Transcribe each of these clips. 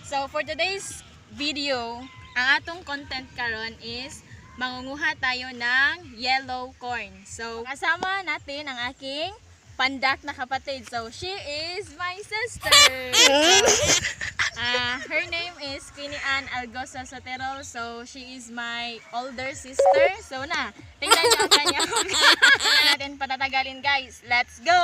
So for today's video, ang atong content karon is mangunguha tayo ng yellow corn. So kasama natin ang aking pandak na kapatid. So she is my sister. Her name is Queenie Ann Algosa Sotero. So she is my older sister. So tingnan niyo ang kanya. Natin patatagalin guys. Let's go!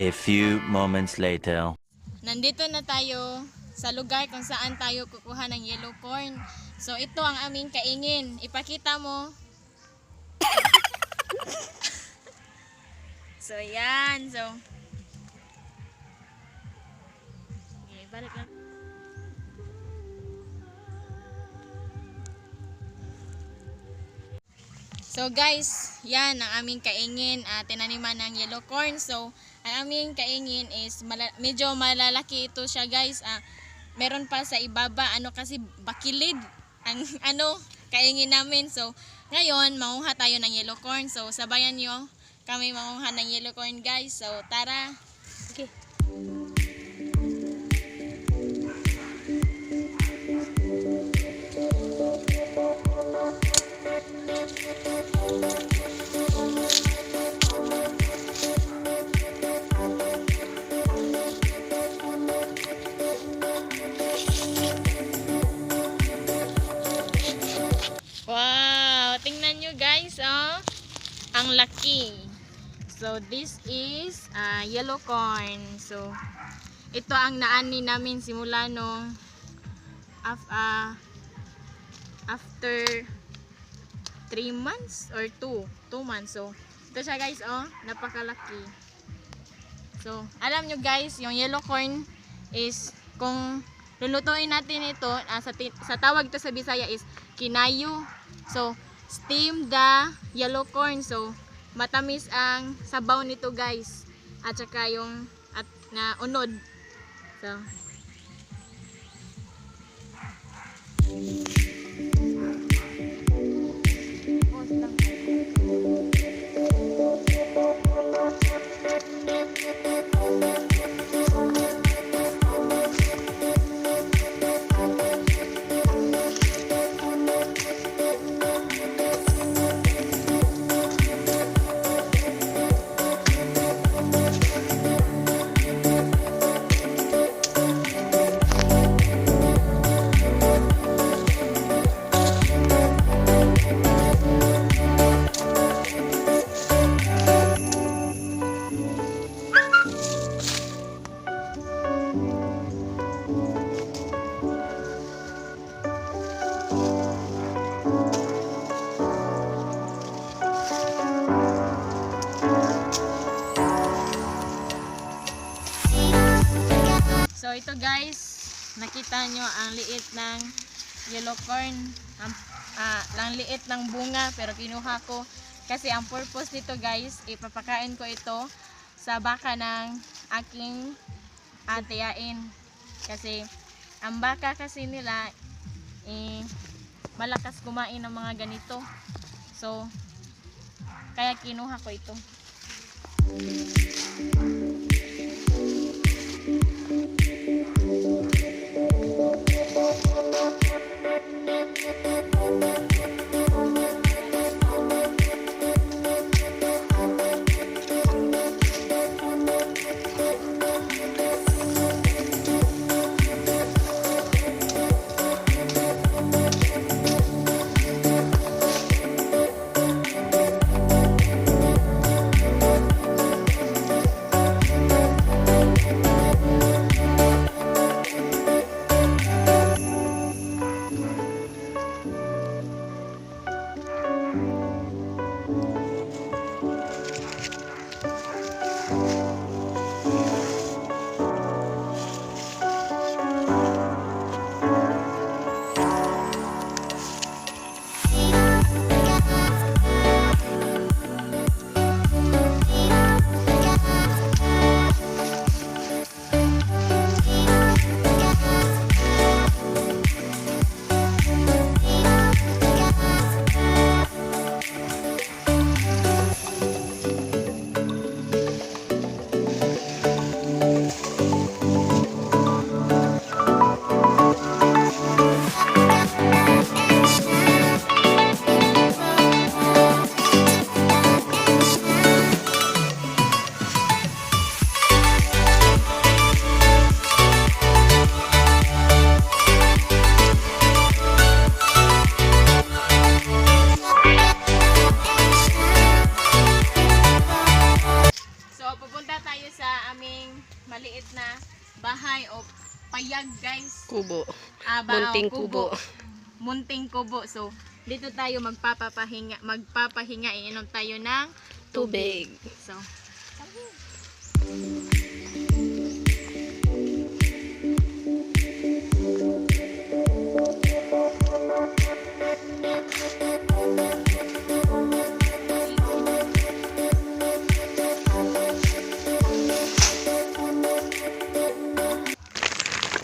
A few moments later. Nandito na tayo sa lugar kung saan tayo kukuha ng yellow corn. So ito ang aming kaingin. Ipakita mo. So yan. So okay, balik lang. So guys, yan ang aming kaingin. Tinaniman ng yellow corn. So ang aming kaingin is medyo malalaki ito siya guys. Meron pa sa ibaba kasi bakilid ang kaingin namin. So ngayon manguha tayo ng yellow corn. So sabayan nyo kami manguha ng yellow corn guys. So tara. Okay. Wow, tingnan nyo guys, ang laki. So this is yellow corn. So ito ang naani namin simula no after 3 months or 2 months. So ito siya guys, napakalaki. So alam nyo guys, yung yellow corn is kung lulutuin natin ito, sa tawag to sa Bisaya is kinayo. So steam the yellow corn. So matamis ang sabaw nito guys. At saka yung na unod. So, so ito guys, nakita nyo ang liit ng yellow corn. Ang liit ng bunga pero kinuha ko kasi ang purpose nito guys, ipapakain ko ito sa baka ng aking atiyain. Kasi ang baka kasi nila malakas kumain ng mga ganito. So kaya kinuha ko ito. maliit na bahay o payag guys. Kubo. Munting kubo. Munting kubo. So, dito tayo magpapahinga, iinom tayo ng Tubig. So,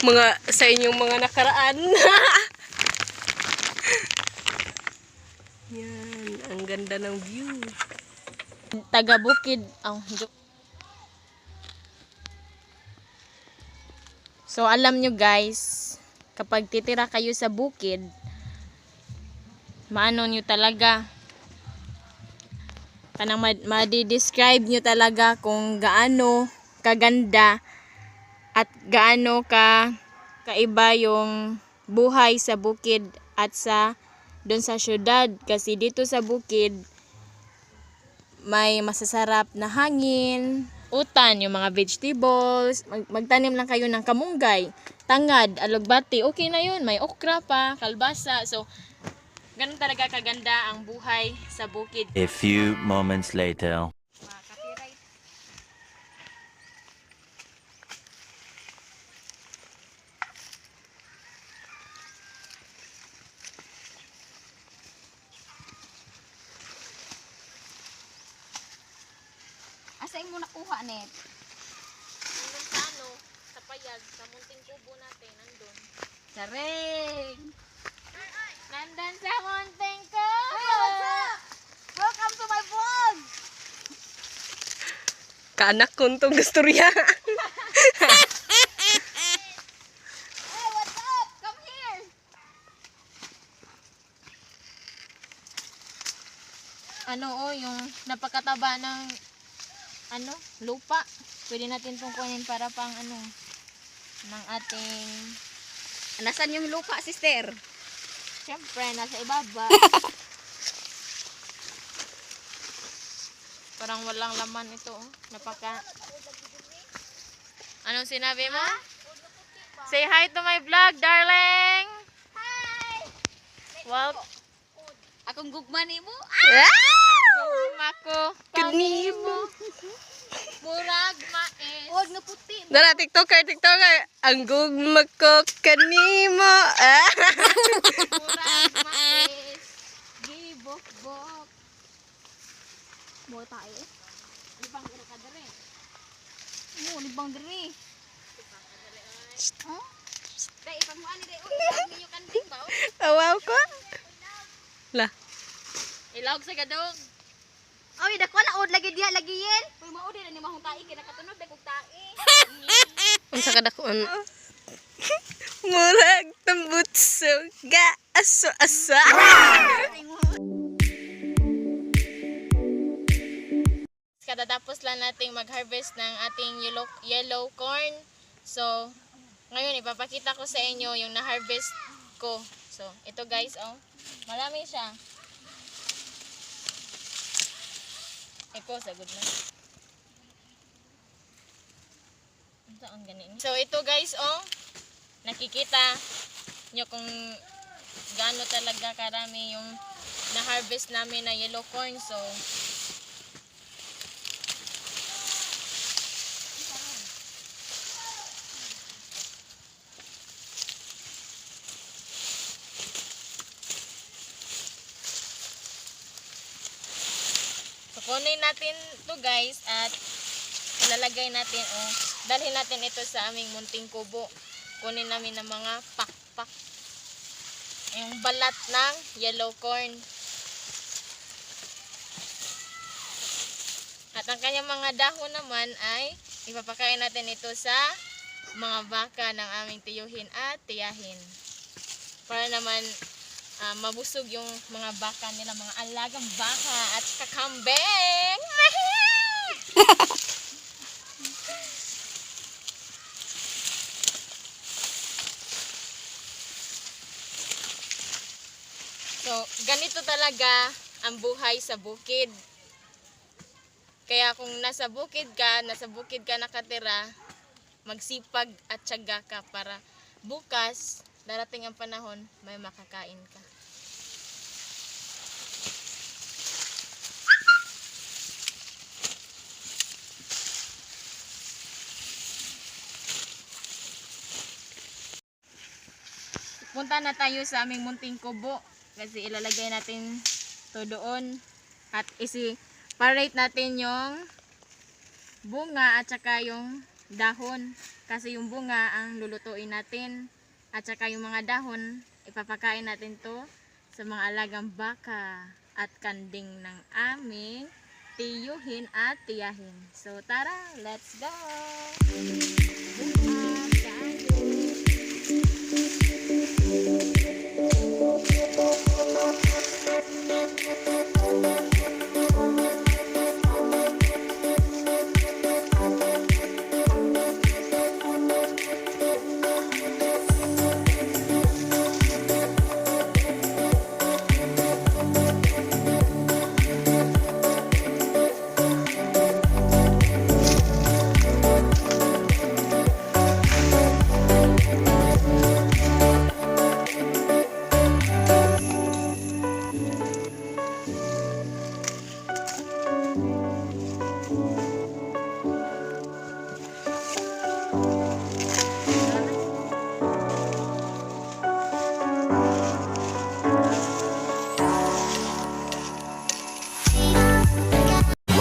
mga sa inyong mga nakaraan. Yan, ang ganda ng view. taga bukid. So alam nyo guys, kapag titira kayo sa bukid, maano nyo talaga, kanang ma-describe nyo talaga kung gaano kaganda at gaano kaiba yung buhay sa bukid at sa doon sa syudad. Kasi dito sa bukid may masasarap na hangin, utan, yung mga vegetables, magtanim lang kayo ng kamunggay, tangad, alugbati, okay na yun, may okra pa, kalbasa. So ganun talaga kaganda ang buhay sa bukid. A few moments later. Asa mo nakuha net? Nandun sa ano, sa payag, sa munting kubo natin, nandun. Saring! Nandun sa munting kubo! Hey, what's up? Welcome to my vlog! Kaanak kong tong gusturya. Hey, what's up? Come here! Ano yung napakataba ng lupa. Pwede natin pong kunin para pang ng ating, Nasaan yung lupa, sister? syempre, nasa ibaba. Parang walang laman ito. Anong sinabi mo? Say hi to my vlog, darling! Hi! Well, Akong gugma ni mo. mako. Kanimo. Murag mais. Huwag na puti. Dara, tiktoker. Ang gugma ko kanimo. Murag mais. Gibok-bok. Mo tayo. Libang iro ka dere. Mo, libang diri. Huh? Dai, ipag mo ani dai. Uy, minyo kanding ba? Awaw ko. Lah. Ilawag sa gadong. Oy, dako na od lagi diha lagi yen. Uy, mao din ni mahong tai kay nakatunog dai kog tai. Unsa ka dakon? Murag tambutso ga aso-asa. Katatapos lang nating mag-harvest ng ating yellow corn. So, ngayon ipapakita ko sa inyo yung na-harvest ko. So, ito guys, oh. Marami siya. Eko, sagod na. Ito ang ganun. So, ito guys, oh. Nakikita nyo kung gaano talaga karami yung na-harvest namin na yellow corn. So, kunin natin to guys at ilalagay natin dalhin natin ito sa aming munting kubo. Kunin namin ng mga pakpak yung balat ng yellow corn. At ang kanyang mga dahon naman ay ipapakain natin ito sa mga baka ng aming tiyuhin at tiyahin. Para naman mabusog yung mga baka nila, mga alagang baka at kakambeng. So, ganito talaga ang buhay sa bukid. Kaya kung nasa bukid ka nakatira, magsipag at tiyaga ka para bukas, darating ang panahon, may makakain ka. Punta na tayo sa aming munting kubo kasi ilalagay natin to doon at isi-parate natin yung bunga at saka yung dahon kasi yung bunga ang lulutuin natin at saka yung mga dahon ipapakain natin to sa mga alagang baka at kanding ng aming tiyuhin at tiyahin. So tara, let's go!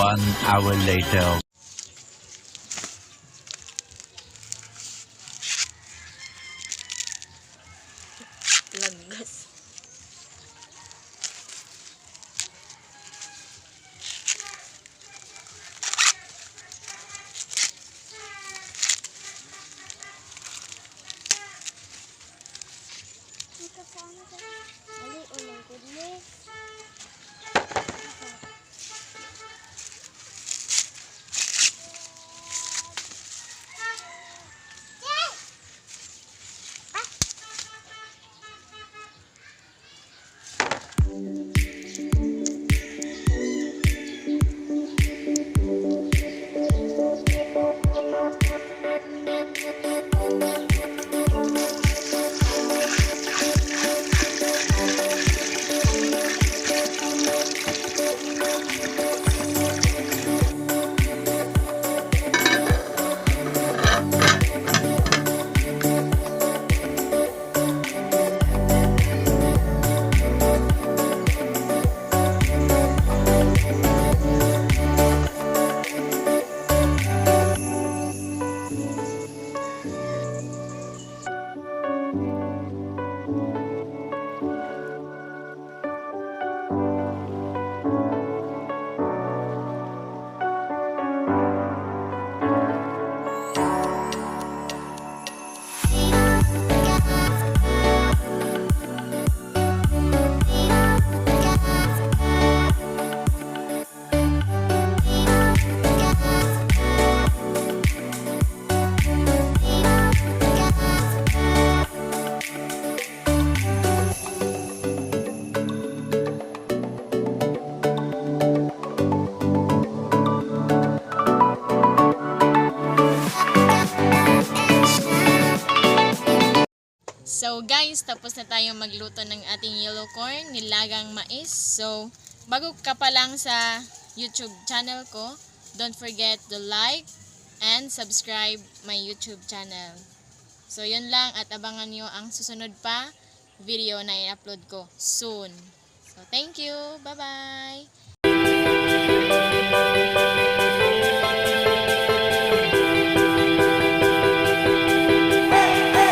One hour later. So guys, tapos na tayong magluto ng ating yellow corn, nilagang mais. So bago ka pa lang sa YouTube channel ko, don't forget to like and subscribe my YouTube channel. So yun lang at abangan nyo ang susunod pa video na i-upload ko soon. So thank you. Bye-bye.